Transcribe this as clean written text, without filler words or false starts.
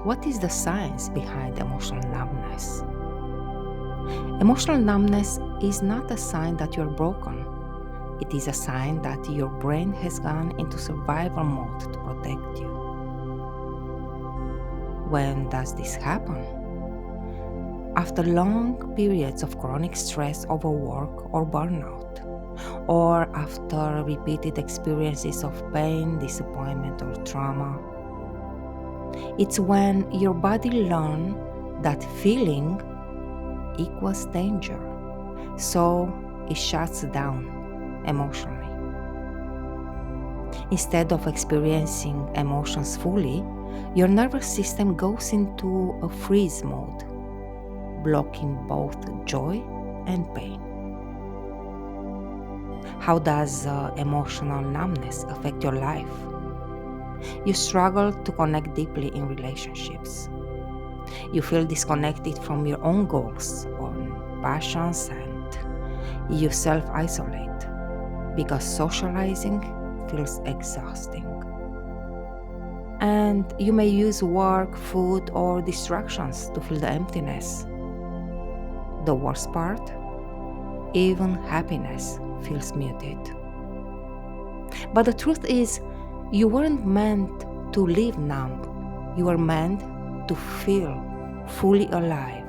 What is the science behind emotional numbness? Emotional numbness is not a sign that you're broken. It is a sign that your brain has gone into survival mode to protect you. When does this happen? After long periods of chronic stress, overwork, or burnout, or after repeated experiences of pain, disappointment, or trauma. It's when your body learns that feeling equals danger, so it shuts down emotionally. Instead of experiencing emotions fully, your nervous system goes into a freeze mode, blocking both joy and pain. How does emotional numbness affect your life? You struggle to connect deeply in relationships. You feel disconnected from your own goals or passions, and you self-isolate because socializing feels exhausting. And you may use work, food, or distractions to fill the emptiness. The worst part? Even happiness feels muted. But the truth is, you weren't meant to live numb. You were meant to feel fully alive.